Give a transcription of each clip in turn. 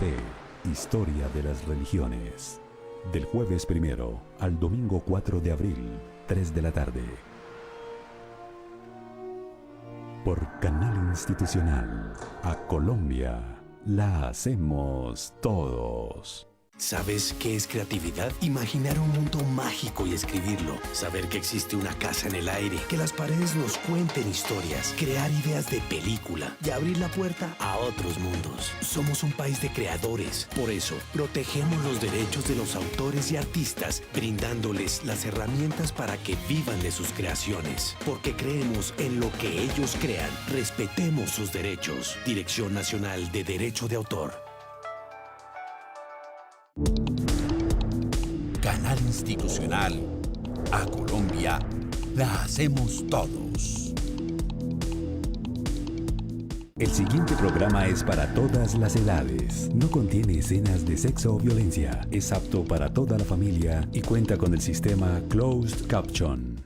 fe, historia de las religiones. Del jueves 1 al domingo 4 de abril, 3 de la tarde. Por Canal Institucional, a Colombia, la hacemos todos. ¿Sabes qué es creatividad? Imaginar un mundo mágico y escribirlo. Saber que existe una casa en el aire, que las paredes nos cuenten historias, crear ideas de película y abrir la puerta a otros mundos. Somos un país de creadores. Por eso, protegemos los derechos de los autores y artistas, brindándoles las herramientas para que vivan de sus creaciones. Porque creemos en lo que ellos crean. Respetemos sus derechos. Dirección Nacional de Derecho de Autor. Canal Institucional, a Colombia, la hacemos todos. El siguiente programa es para todas las edades. No contiene escenas de sexo o violencia. Es apto para toda la familia y cuenta con el sistema Closed Caption.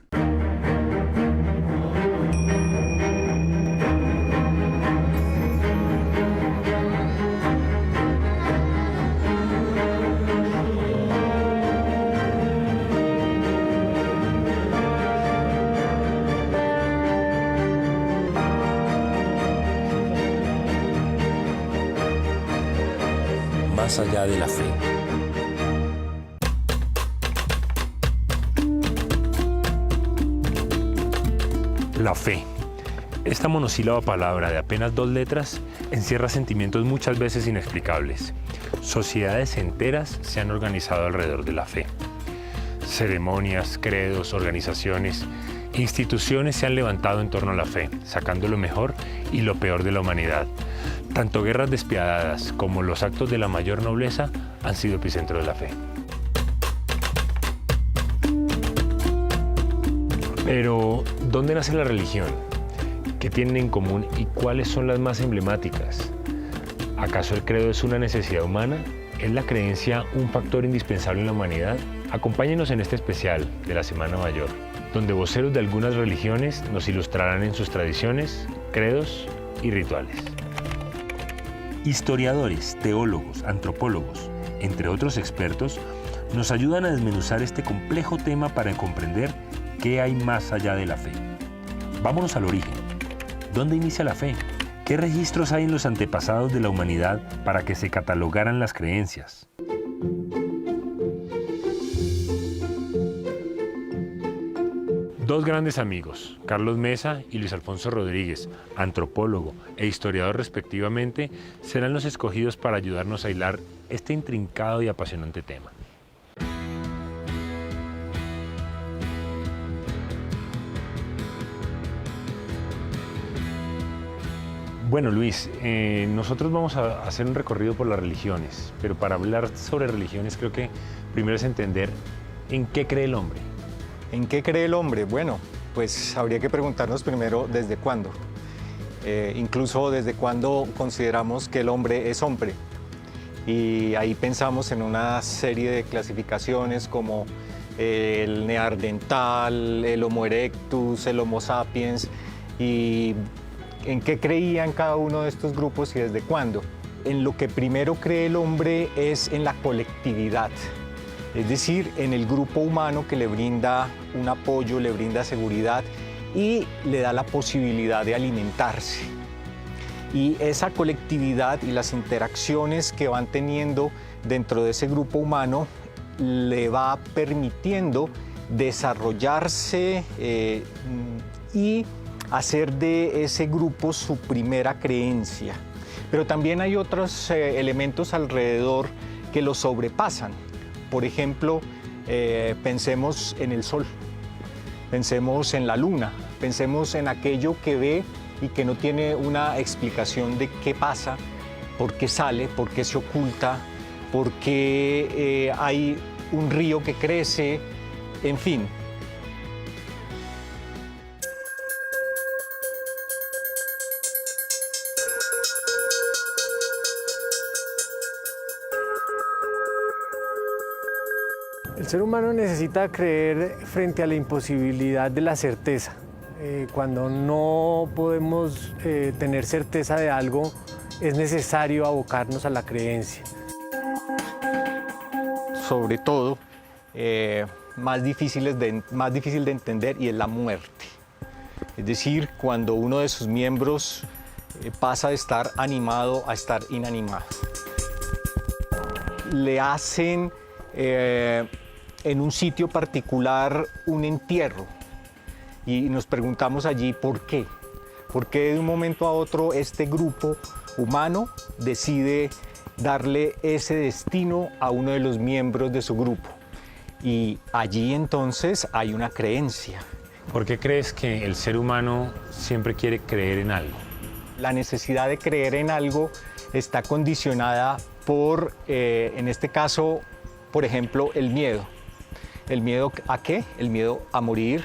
Más allá de la fe. La fe. Esta monosílaba palabra de apenas 2 letras encierra sentimientos muchas veces inexplicables. Sociedades enteras se han organizado alrededor de la fe. Ceremonias, credos, organizaciones, instituciones se han levantado en torno a la fe, sacando lo mejor y lo peor de la humanidad. Tanto guerras despiadadas como los actos de la mayor nobleza han sido epicentro de la fe. Pero, ¿dónde nace la religión? ¿Qué tienen en común y cuáles son las más emblemáticas? ¿Acaso el credo es una necesidad humana? ¿Es la creencia un factor indispensable en la humanidad? Acompáñenos en este especial de la Semana Mayor, donde voceros de algunas religiones nos ilustrarán en sus tradiciones, credos y rituales. Historiadores, teólogos, antropólogos, entre otros expertos, nos ayudan a desmenuzar este complejo tema para comprender qué hay más allá de la fe. Vámonos al origen. ¿Dónde inicia la fe? ¿Qué registros hay en los antepasados de la humanidad para que se catalogaran las creencias? Dos grandes amigos, Carlos Mesa y Luis Alfonso Rodríguez, antropólogo e historiador respectivamente, serán los escogidos para ayudarnos a hilar este intrincado y apasionante tema. Bueno, Luis, nosotros vamos a hacer un recorrido por las religiones, pero para hablar sobre religiones creo que primero es entender en qué cree el hombre. ¿En qué cree el hombre? Bueno, pues habría que preguntarnos primero desde cuándo. Incluso desde cuándo consideramos que el hombre es hombre. Y ahí pensamos en una serie de clasificaciones como el neandertal, el Homo erectus, el Homo sapiens, y en qué creían cada uno de estos grupos y desde cuándo. En lo que primero cree el hombre es en la colectividad. Es decir, en el grupo humano que le brinda un apoyo, le brinda seguridad y le da la posibilidad de alimentarse. Y esa colectividad y las interacciones que van teniendo dentro de ese grupo humano le va permitiendo desarrollarse y hacer de ese grupo su primera creencia. Pero también hay otros elementos alrededor que lo sobrepasan. Por ejemplo, pensemos en el sol, pensemos en la luna, pensemos en aquello que ve y que no tiene una explicación de qué pasa, por qué sale, por qué se oculta, por qué hay un río que crece, en fin. El ser humano necesita creer frente a la imposibilidad de la certeza. Cuando no podemos tener certeza de algo, es necesario abocarnos a la creencia. Sobre todo, más difícil de entender, y es la muerte. Es decir, cuando uno de sus miembros pasa de estar animado a estar inanimado. Le hacen en un sitio particular un entierro y nos preguntamos allí por qué. ¿Por qué de un momento a otro este grupo humano decide darle ese destino a uno de los miembros de su grupo? Y allí entonces hay una creencia. ¿Por qué crees que el ser humano siempre quiere creer en algo? La necesidad de creer en algo está condicionada por, en este caso, por ejemplo, el miedo. ¿El miedo a qué? El miedo a morir,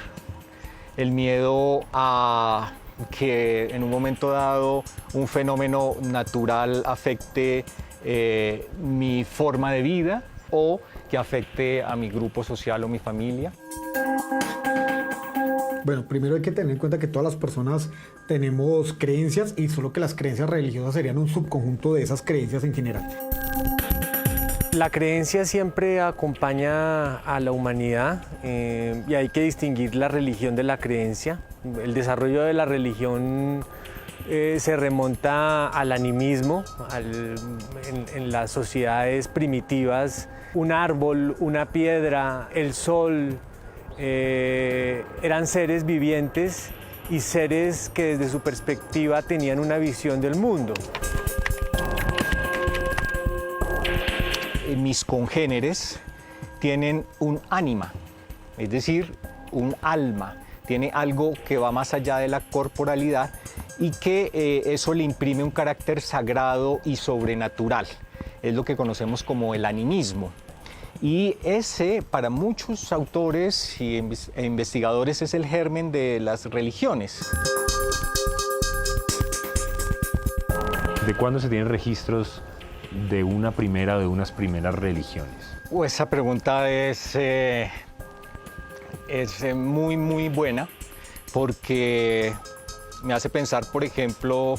el miedo a que en un momento dado un fenómeno natural afecte mi forma de vida o que afecte a mi grupo social o mi familia. Bueno, primero hay que tener en cuenta que todas las personas tenemos creencias y solo que las creencias religiosas serían un subconjunto de esas creencias en general. La creencia siempre acompaña a la humanidad y hay que distinguir la religión de la creencia. El desarrollo de la religión se remonta al animismo, en las sociedades primitivas. Un árbol, una piedra, el sol, eran seres vivientes y seres que desde su perspectiva tenían una visión del mundo. Mis congéneres tienen un ánima, es decir, un alma, tiene algo que va más allá de la corporalidad y que eso le imprime un carácter sagrado y sobrenatural. Es lo que conocemos como el animismo. Y ese, para muchos autores e investigadores, es el germen de las religiones. ¿De cuándo se tienen registros de una primera o de unas primeras religiones? Esa pregunta es muy, muy buena porque me hace pensar, por ejemplo,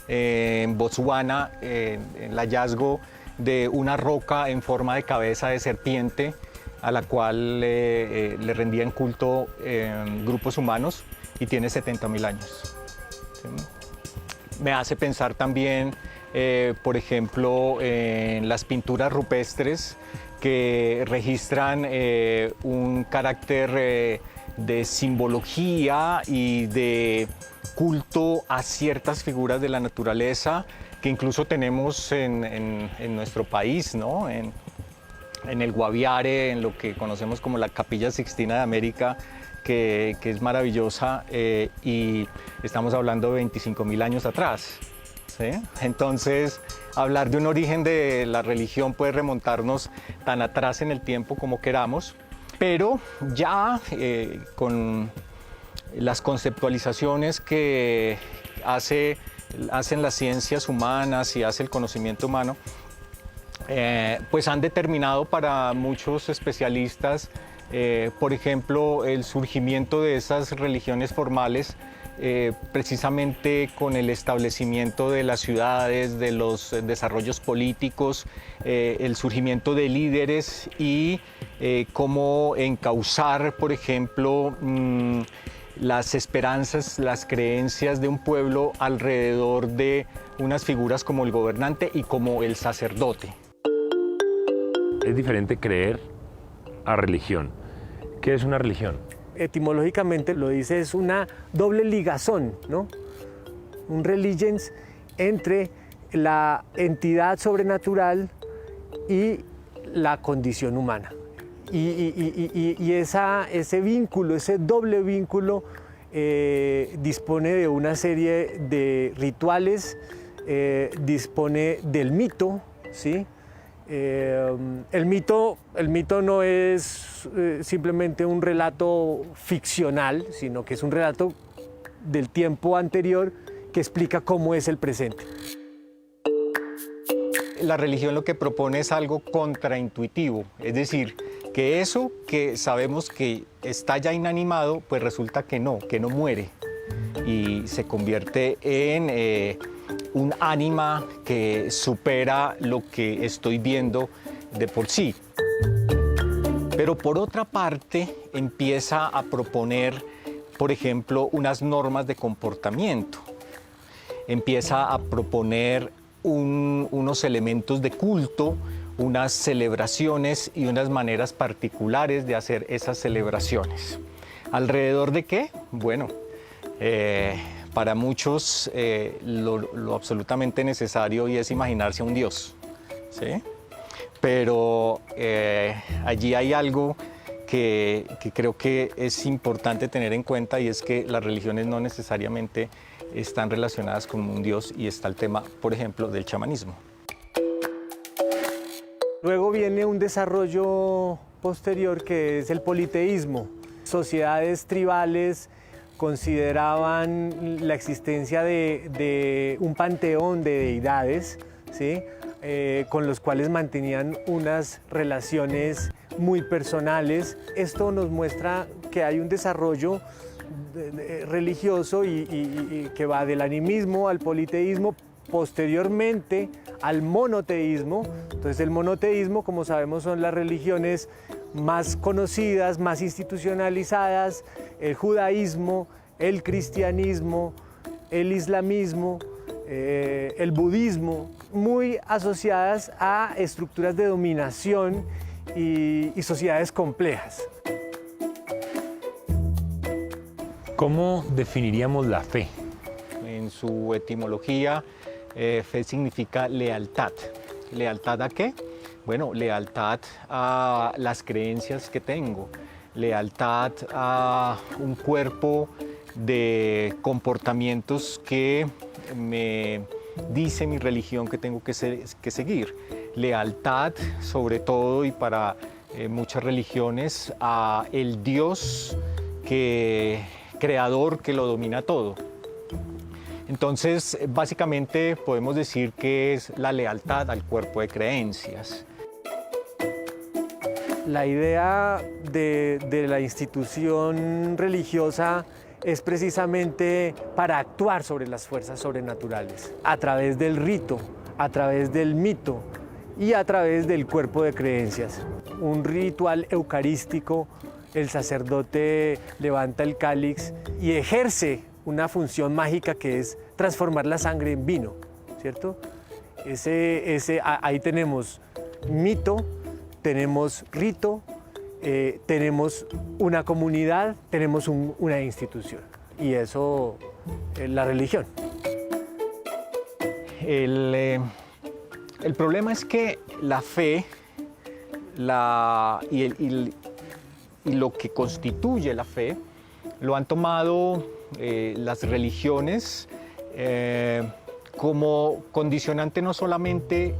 en Botsuana, en el hallazgo de una roca en forma de cabeza de serpiente a la cual le rendían culto grupos humanos y tiene 70.000 años. ¿Sí? Me hace pensar también, por ejemplo, en las pinturas rupestres que registran un carácter de simbología y de culto a ciertas figuras de la naturaleza que incluso tenemos en nuestro país, ¿no? En el Guaviare, en lo que conocemos como la Capilla Sixtina de América, que es maravillosa y estamos hablando de 25.000 años atrás. ¿Sí? Entonces, hablar de un origen de la religión puede remontarnos tan atrás en el tiempo como queramos, pero ya con las conceptualizaciones que hacen las ciencias humanas y hace el conocimiento humano, pues han determinado para muchos especialistas, por ejemplo, el surgimiento de esas religiones formales precisamente con el establecimiento de las ciudades, de los desarrollos políticos, el surgimiento de líderes y cómo encauzar, por ejemplo, las esperanzas, las creencias de un pueblo alrededor de unas figuras como el gobernante y como el sacerdote. Es diferente creer a religión. ¿Qué es una religión? Etimológicamente lo dice, es una doble ligazón, ¿no? Un religions entre la entidad sobrenatural y la condición humana. Y ese vínculo, ese doble vínculo, dispone de una serie de rituales, dispone del mito, ¿sí? El mito no es simplemente un relato ficcional, sino que es un relato del tiempo anterior que explica cómo es el presente. La religión lo que propone es algo contraintuitivo, es decir, que eso que sabemos que está ya inanimado, pues resulta que no muere y se convierte en un ánima que supera lo que estoy viendo de por sí. Pero por otra parte empieza a proponer, por ejemplo, unas normas de comportamiento. Empieza a proponer unos elementos de culto, unas celebraciones y unas maneras particulares de hacer esas celebraciones. ¿Alrededor de qué? Bueno, para muchos lo absolutamente necesario y es imaginarse a un Dios, ¿sí? Pero allí hay algo que creo que es importante tener en cuenta, y es que las religiones no necesariamente están relacionadas con un Dios, y está el tema, por ejemplo, del chamanismo. Luego viene un desarrollo posterior que es el politeísmo. Sociedades tribales consideraban la existencia de un panteón de deidades, ¿sí? Con los cuales mantenían unas relaciones muy personales. Esto nos muestra que hay un desarrollo religioso y que va del animismo al politeísmo, posteriormente al monoteísmo. Entonces el monoteísmo, como sabemos, son las religiones más conocidas, más institucionalizadas: el judaísmo, el cristianismo, el islamismo, el budismo, muy asociadas a estructuras de dominación y sociedades complejas. ¿Cómo definiríamos la fe? En su etimología, fe significa lealtad. ¿Lealtad a qué? Bueno, lealtad a las creencias que tengo, lealtad a un cuerpo de comportamientos que me dice mi religión que tengo que seguir. Lealtad, sobre todo, y para muchas religiones, a el Dios creador que lo domina todo. Entonces, básicamente podemos decir que es la lealtad al cuerpo de creencias. La idea de la institución religiosa es precisamente para actuar sobre las fuerzas sobrenaturales, a través del rito, a través del mito y a través del cuerpo de creencias. Un ritual eucarístico, el sacerdote levanta el cáliz y ejerce una función mágica que es transformar la sangre en vino, ¿cierto? Ahí tenemos mito, tenemos rito, tenemos una comunidad, tenemos una institución, y eso es la religión. El problema es que la fe y lo que constituye la fe lo han tomado las religiones como condicionante no solamente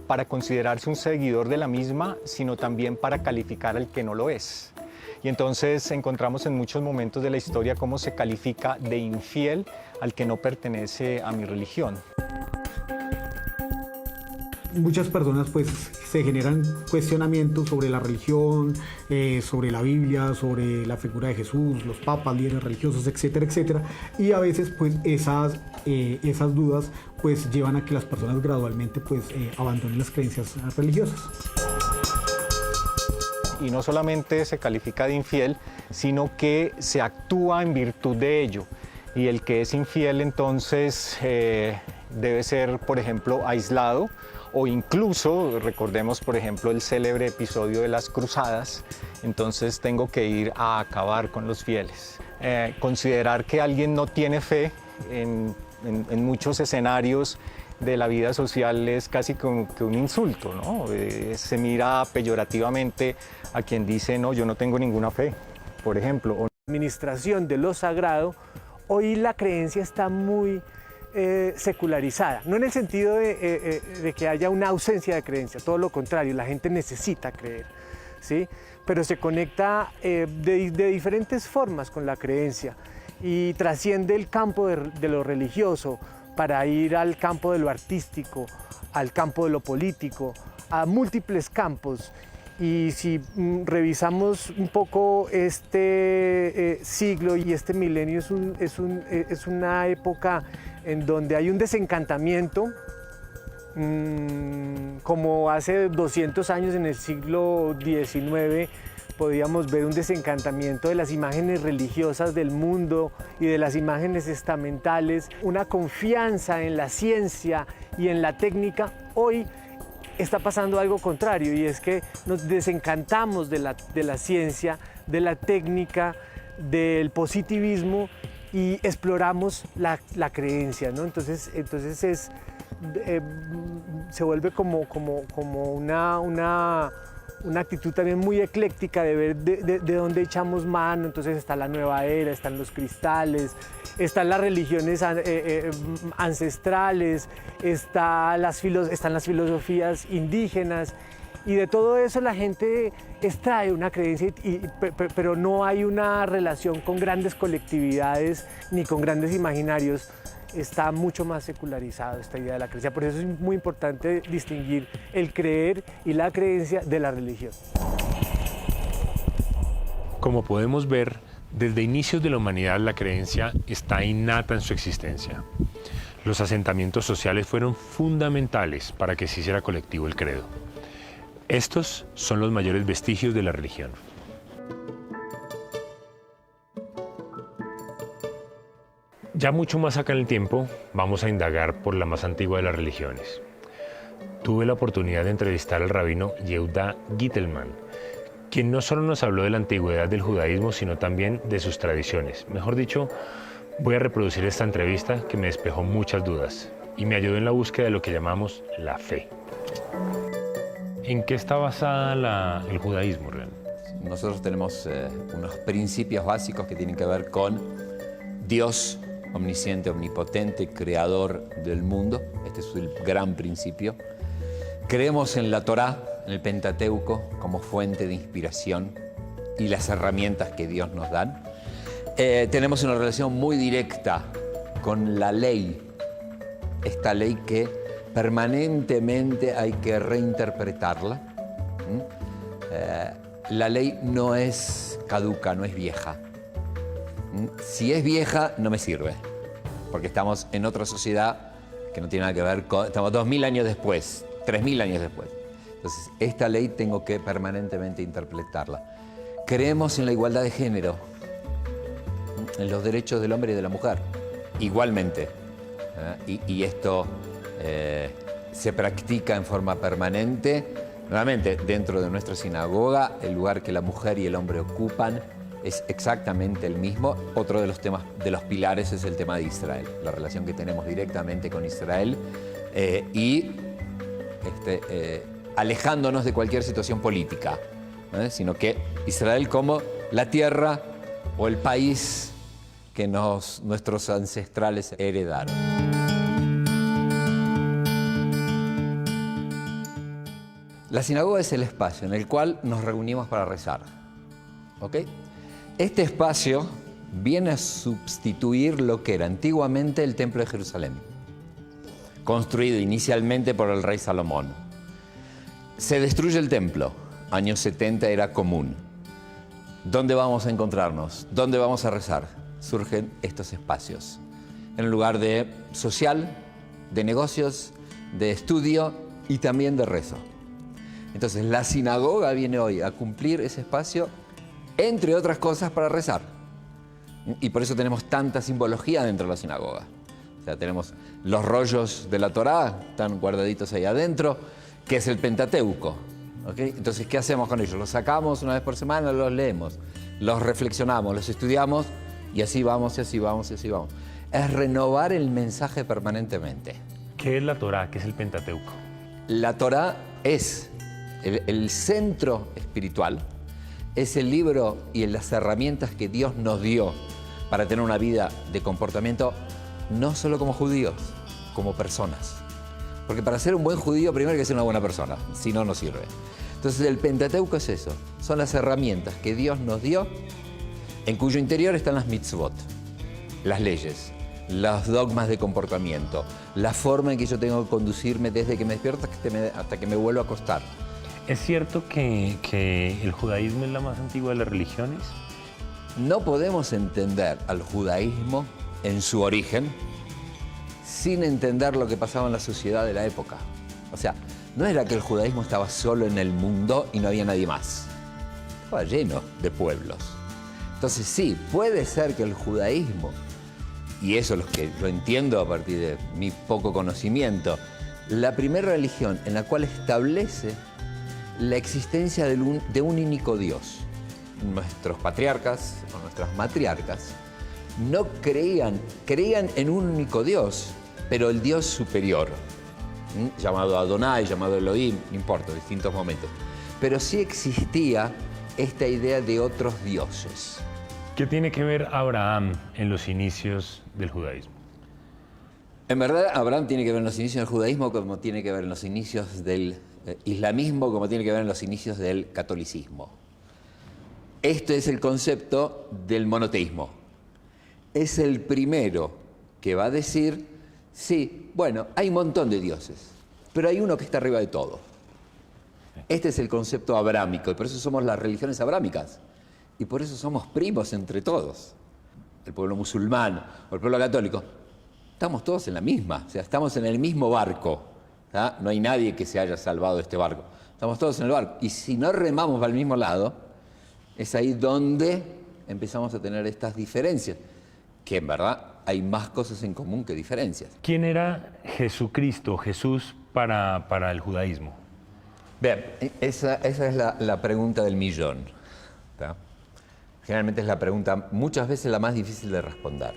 para considerarse un seguidor de la misma, sino también para calificar al que no lo es. Y entonces encontramos en muchos momentos de la historia cómo se califica de infiel al que no pertenece a mi religión. Muchas personas pues se generan cuestionamientos sobre la religión, sobre la Biblia, sobre la figura de Jesús, los papas, líderes religiosos, etcétera, etcétera. Y a veces pues esas dudas pues llevan a que las personas gradualmente pues abandonen las creencias religiosas. Y no solamente se califica de infiel, sino que se actúa en virtud de ello. Y el que es infiel entonces debe ser, por ejemplo, aislado, o incluso, recordemos por ejemplo el célebre episodio de las cruzadas, entonces tengo que ir a acabar con los fieles. Considerar que alguien no tiene fe en muchos escenarios de la vida social es casi como que un insulto, ¿no? Se mira peyorativamente a quien dice, no, yo no tengo ninguna fe, por ejemplo. Administración de lo sagrado, hoy la creencia está muy secularizada, no en el sentido de que haya una ausencia de creencia, todo lo contrario, la gente necesita creer, ¿sí? Pero se conecta de diferentes formas con la creencia y trasciende el campo de lo religioso para ir al campo de lo artístico, al campo de lo político, a múltiples campos. Y si revisamos un poco este siglo y este milenio, es una época en donde hay un desencantamiento, como hace 200 años en el siglo XIX podíamos ver un desencantamiento de las imágenes religiosas del mundo y de las imágenes estamentales, una confianza en la ciencia y en la técnica. Hoy está pasando algo contrario, y es que nos desencantamos de la ciencia, de la técnica, del positivismo, y exploramos la creencia, ¿no? Entonces se vuelve como una actitud también muy ecléctica de ver de dónde echamos mano. Entonces está la nueva era, están los cristales, están las religiones ancestrales, están las filosofías indígenas, y de todo eso la gente extrae una creencia, pero no hay una relación con grandes colectividades ni con grandes imaginarios. Está mucho más secularizado esta idea de la creencia. Por eso es muy importante distinguir el creer y la creencia de la religión. Como podemos ver, desde inicios de la humanidad la creencia está innata en su existencia. Los asentamientos sociales fueron fundamentales para que se hiciera colectivo el credo. Estos son los mayores vestigios de la religión. Ya mucho más acá en el tiempo, vamos a indagar por la más antigua de las religiones. Tuve la oportunidad de entrevistar al rabino Yehuda Gitelman, quien no solo nos habló de la antigüedad del judaísmo, sino también de sus tradiciones. Mejor dicho, voy a reproducir esta entrevista que me despejó muchas dudas y me ayudó en la búsqueda de lo que llamamos la fe. ¿En qué está basada el judaísmo realmente? Nosotros tenemos unos principios básicos que tienen que ver con Dios omnisciente, omnipotente, creador del mundo. Este es el gran principio. Creemos en la Torá, en el Pentateuco, como fuente de inspiración y las herramientas que Dios nos da. Tenemos una relación muy directa con la ley, esta ley que permanentemente hay que reinterpretarla. La ley no es caduca, no es vieja. Si es vieja, no me sirve, porque estamos en otra sociedad que no tiene nada que ver con... Estamos 2000 años después, 3000 años después. Entonces, esta ley tengo que permanentemente interpretarla. Creemos en la igualdad de género, en los derechos del hombre y de la mujer, igualmente. Y esto se practica en forma permanente. Nuevamente, dentro de nuestra sinagoga, el lugar que la mujer y el hombre ocupan es exactamente el mismo. Otro de los temas, de los pilares, es el tema de Israel, la relación que tenemos directamente con Israel alejándonos de cualquier situación política, sino que Israel como la tierra o el país que nuestros ancestrales heredaron. La sinagoga es el espacio en el cual nos reunimos para rezar, ¿ok? Este espacio viene a sustituir lo que era antiguamente el Templo de Jerusalén, construido inicialmente por el rey Salomón. Se destruye el templo, años 70 era común. ¿Dónde vamos a encontrarnos? ¿Dónde vamos a rezar? Surgen estos espacios, en un lugar social, de negocios, de estudio y también de rezo. Entonces la sinagoga viene hoy a cumplir ese espacio, entre otras cosas, para rezar. Y por eso tenemos tanta simbología dentro de la sinagoga. O sea, tenemos los rollos de la Torá, están guardaditos ahí adentro, que es el Pentateuco. ¿Okay? Entonces, ¿qué hacemos con ellos? Los sacamos una vez por semana, los leemos, los reflexionamos, los estudiamos, y así vamos, y así vamos, y así vamos. Es renovar el mensaje permanentemente. ¿Qué es la Torá? ¿Qué es el Pentateuco? La Torá es el centro espiritual, es el libro y las herramientas que Dios nos dio para tener una vida de comportamiento, no solo como judíos, como personas. Porque para ser un buen judío primero hay que ser una buena persona, si no, no sirve. Entonces el Pentateuco es eso, son las herramientas que Dios nos dio, en cuyo interior están las mitzvot, las leyes, los dogmas de comportamiento, la forma en que yo tengo que conducirme desde que me despierto hasta que me vuelvo a acostar. ¿Es cierto que el judaísmo es la más antigua de las religiones? No podemos entender al judaísmo en su origen sin entender lo que pasaba en la sociedad de la época. O sea, no era que el judaísmo estaba solo en el mundo y no había nadie más. Estaba lleno de pueblos. Entonces sí, puede ser que el judaísmo, y eso lo entiendo a partir de mi poco conocimiento, la primera religión en la cual establece la existencia de un único Dios. Nuestros patriarcas o nuestras matriarcas no creían en un único Dios, pero el Dios superior, llamado Adonai, llamado Elohim, no importa, distintos momentos. Pero sí existía esta idea de otros dioses. ¿Qué tiene que ver Abraham en los inicios del judaísmo? En verdad, Abraham tiene que ver en los inicios del judaísmo como tiene que ver en los inicios del islamismo, como tiene que ver en los inicios del catolicismo. Este es el concepto del monoteísmo. Es el primero que va a decir, sí, bueno, hay un montón de dioses, pero hay uno que está arriba de todo. Este es el concepto abrámico, y por eso somos las religiones abrámicas. Y por eso somos primos entre todos. El pueblo musulmán o el pueblo católico, estamos todos en la misma, o sea, estamos en el mismo barco. ¿Ah? No hay nadie que se haya salvado de este barco. Estamos todos en el barco. Y si no remamos para el mismo lado, es ahí donde empezamos a tener estas diferencias, que en verdad hay más cosas en común que diferencias. ¿Quién era Jesucristo, Jesús, para el judaísmo? Bien, esa es la pregunta del millón. ¿Tá? Generalmente es la pregunta, muchas veces la más difícil de responder.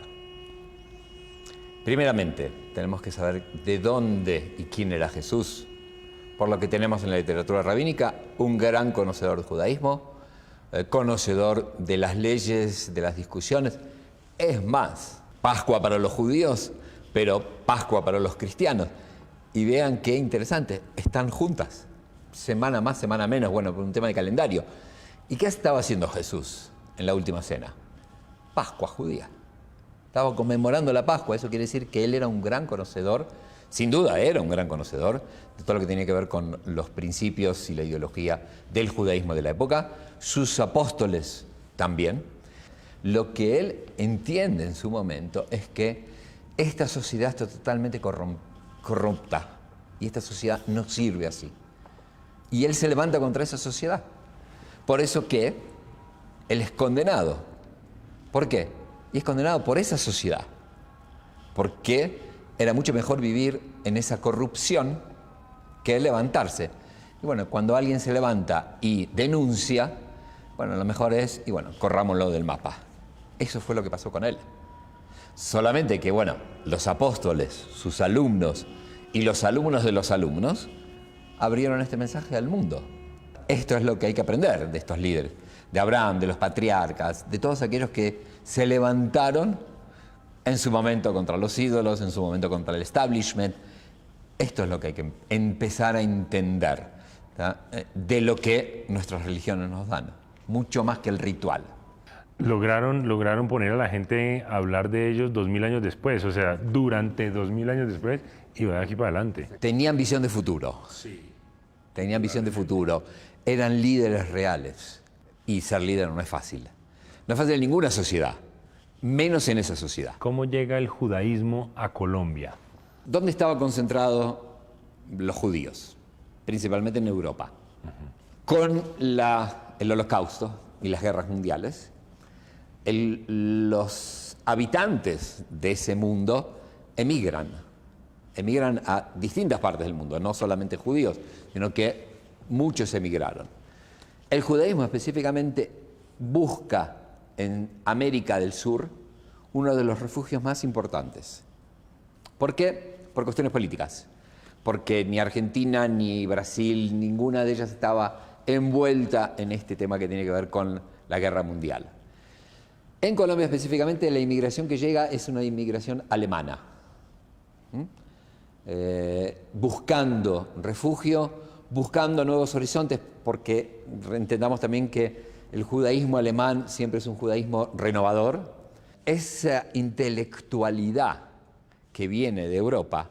Primeramente, tenemos que saber de dónde y quién era Jesús. Por lo que tenemos en la literatura rabínica, un gran conocedor del judaísmo, conocedor de las leyes, de las discusiones. Es más, Pascua para los judíos, pero Pascua para los cristianos. Y vean qué interesante, están juntas. Semana más, semana menos, bueno, por un tema de calendario. ¿Y qué estaba haciendo Jesús en la última cena? Pascua judía. Estaba conmemorando la Pascua, eso quiere decir que él era un gran conocedor, sin duda era un gran conocedor de todo lo que tiene que ver con los principios y la ideología del judaísmo de la época, sus apóstoles también. Lo que él entiende en su momento es que esta sociedad está totalmente corrupta y esta sociedad no sirve así. Y él se levanta contra esa sociedad. Por eso que él es condenado. ¿Por qué? Y es condenado por esa sociedad. Porque era mucho mejor vivir en esa corrupción que levantarse. Y bueno, cuando alguien se levanta y denuncia, bueno, lo mejor es, y bueno, corrámoslo del mapa. Eso fue lo que pasó con él. Solamente que, bueno, los apóstoles, sus alumnos y los alumnos de los alumnos abrieron este mensaje al mundo. Esto es lo que hay que aprender de estos líderes, de Abraham, de los patriarcas, de todos aquellos que se levantaron en su momento contra los ídolos, en su momento contra el establishment. Esto es lo que hay que empezar a entender, ¿tá? De lo que nuestras religiones nos dan, mucho más que el ritual. Lograron poner a la gente a hablar de ellos 2000 años después, o sea, durante 2000 años después y de aquí para adelante. Tenían visión de futuro. Sí. Tenían visión de futuro. Eran líderes reales. Y ser líder no es fácil. No es fácil en ninguna sociedad, menos en esa sociedad. ¿Cómo llega el judaísmo a Colombia? ¿Dónde estaban concentrados los judíos? Principalmente en Europa. Con el Holocausto y las guerras mundiales, los habitantes de ese mundo emigran a distintas partes del mundo, no solamente judíos, sino que muchos emigraron. El judaísmo específicamente busca en América del Sur uno de los refugios más importantes. ¿Por qué? Por cuestiones políticas. Porque ni Argentina ni Brasil, ninguna de ellas estaba envuelta en este tema que tiene que ver con la guerra mundial. En Colombia específicamente la inmigración que llega es una inmigración alemana. Buscando refugio, buscando nuevos horizontes, porque entendamos también que el judaísmo alemán siempre es un judaísmo renovador. Esa intelectualidad que viene de Europa,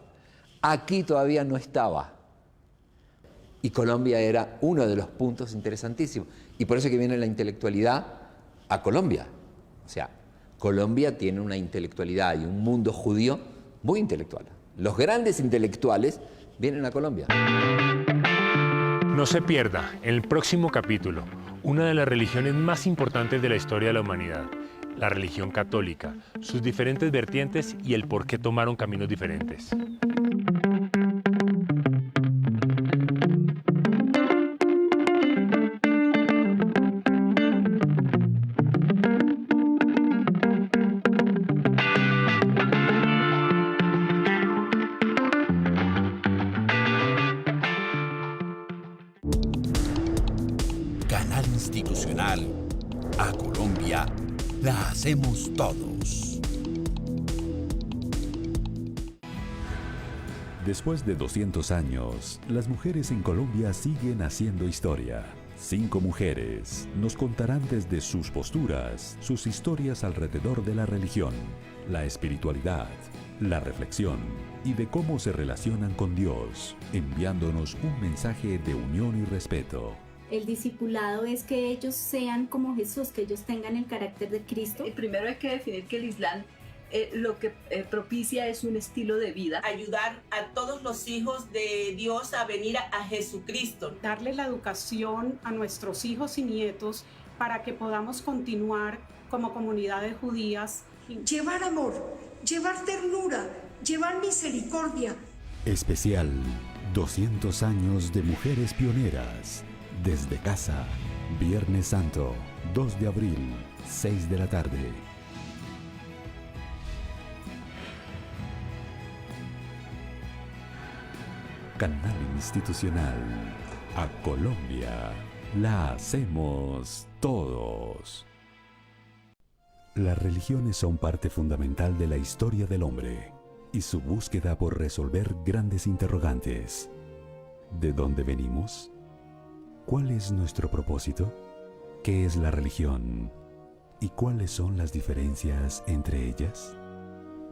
aquí todavía no estaba. Y Colombia era uno de los puntos interesantísimos. Y por eso que viene la intelectualidad a Colombia. O sea, Colombia tiene una intelectualidad y un mundo judío muy intelectual. Los grandes intelectuales vienen a Colombia. No se pierda, en el próximo capítulo, una de las religiones más importantes de la historia de la humanidad, la religión católica, sus diferentes vertientes y el por qué tomaron caminos diferentes. Canal Institucional. A Colombia la hacemos todos. Después de 200 años, las mujeres en Colombia siguen haciendo historia. 5 mujeres nos contarán desde sus posturas, sus historias alrededor de la religión, la espiritualidad, la reflexión y de cómo se relacionan con Dios, enviándonos un mensaje de unión y respeto. El discipulado es que ellos sean como Jesús, que ellos tengan el carácter de Cristo. Primero hay que definir que el Islam lo que propicia es un estilo de vida. Ayudar a todos los hijos de Dios a venir a Jesucristo. Darle la educación a nuestros hijos y nietos para que podamos continuar como comunidades judías. Llevar amor, llevar ternura, llevar misericordia. Especial 200 años de mujeres pioneras. Desde casa, Viernes Santo, 2 de abril, 6 de la tarde. Canal Institucional. A Colombia la hacemos todos. Las religiones son parte fundamental de la historia del hombre y su búsqueda por resolver grandes interrogantes. ¿De dónde venimos? ¿Cuál es nuestro propósito? ¿Qué es la religión? ¿Y cuáles son las diferencias entre ellas?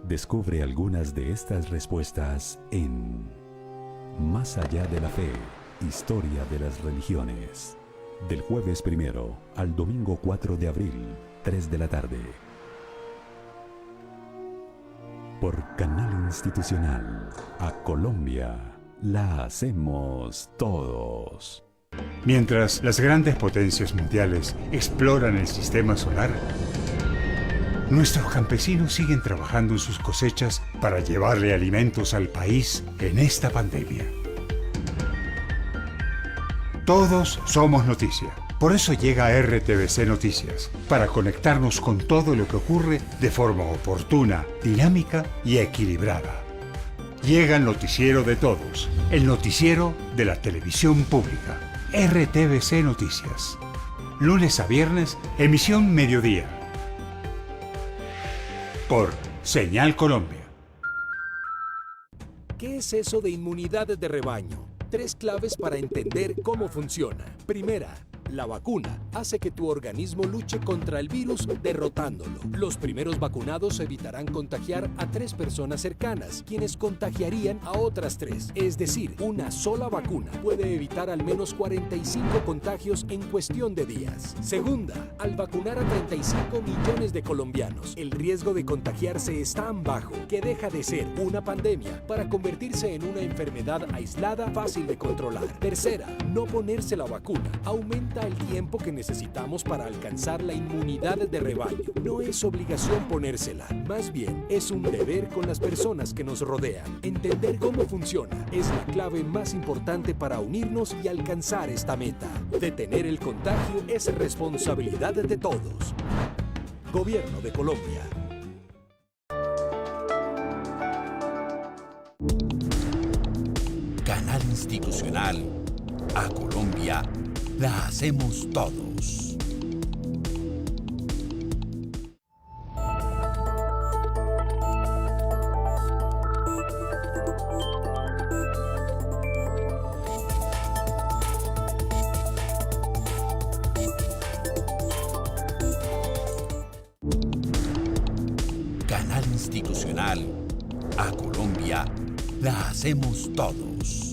Descubre algunas de estas respuestas en Más allá de la fe, historia de las religiones. Del jueves 1 al domingo 4 de abril, 3 de la tarde. Por Canal Institucional. A Colombia la hacemos todos. Mientras las grandes potencias mundiales exploran el sistema solar, nuestros campesinos siguen trabajando en sus cosechas para llevarle alimentos al país en esta pandemia. Todos somos noticia. Por eso llega RTVC Noticias, para conectarnos con todo lo que ocurre de forma oportuna, dinámica y equilibrada. Llega el noticiero de todos, el noticiero de la televisión pública. RTVC Noticias. Lunes a viernes, emisión mediodía. Por Señal Colombia. ¿Qué es eso de inmunidad de rebaño? 3 claves para entender cómo funciona. Primera, la vacuna hace que tu organismo luche contra el virus derrotándolo. Los primeros vacunados evitarán contagiar a 3 personas cercanas, quienes contagiarían a otras 3. Es decir, una sola vacuna puede evitar al menos 45 contagios en cuestión de días. Segunda, al vacunar a 35 millones de colombianos, el riesgo de contagiarse es tan bajo que deja de ser una pandemia para convertirse en una enfermedad aislada fácil de controlar. Tercera, no ponerse la vacuna aumenta el tiempo que necesitamos para alcanzar la inmunidad de rebaño. No es obligación ponérsela, más bien es un deber con las personas que nos rodean. Entender cómo funciona es la clave más importante para unirnos y alcanzar esta meta. Detener el contagio es responsabilidad de todos. Gobierno de Colombia. Canal Institucional. A Colombia la hacemos todos. Canal Institucional. A Colombia la hacemos todos.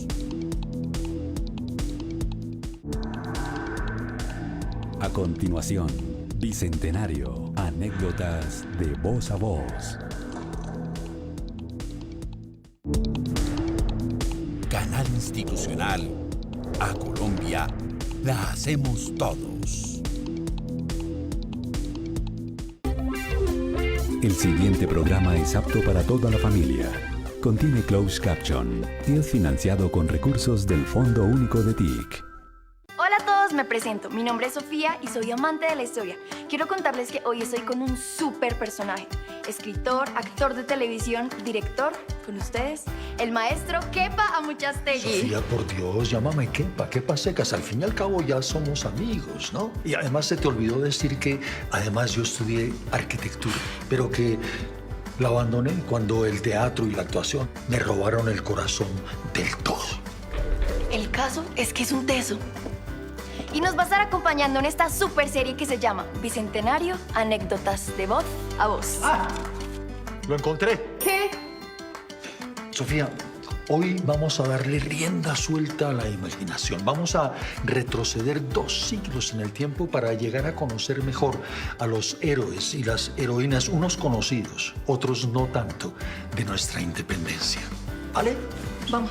A continuación, Bicentenario, anécdotas de voz a voz. institucional. A Colombia la hacemos todos. El siguiente programa es apto para toda la familia. Contiene closed caption y es financiado con recursos del Fondo Único de TIC. Hola a todos, me presento. Mi nombre es Sofía y soy amante de la historia. Quiero contarles que hoy estoy con un súper personaje. Escritor, actor de televisión, director, con ustedes, el maestro Kepa Amuchastegui. Sofía, por Dios, llámame Kepa secas. Al fin y al cabo ya somos amigos, ¿no? Y además se te olvidó decir que además yo estudié arquitectura, pero que la abandoné cuando el teatro y la actuación me robaron el corazón del todo. El caso es que es un teso. Y nos va a estar acompañando en esta super serie que se llama Bicentenario, anécdotas de voz a voz. ¡Ah! Lo encontré. ¿Qué? Sofía, hoy vamos a darle rienda suelta a la imaginación. Vamos a retroceder 2 siglos en el tiempo para llegar a conocer mejor a los héroes y las heroínas, unos conocidos, otros no tanto, de nuestra independencia. ¿Vale? Vamos.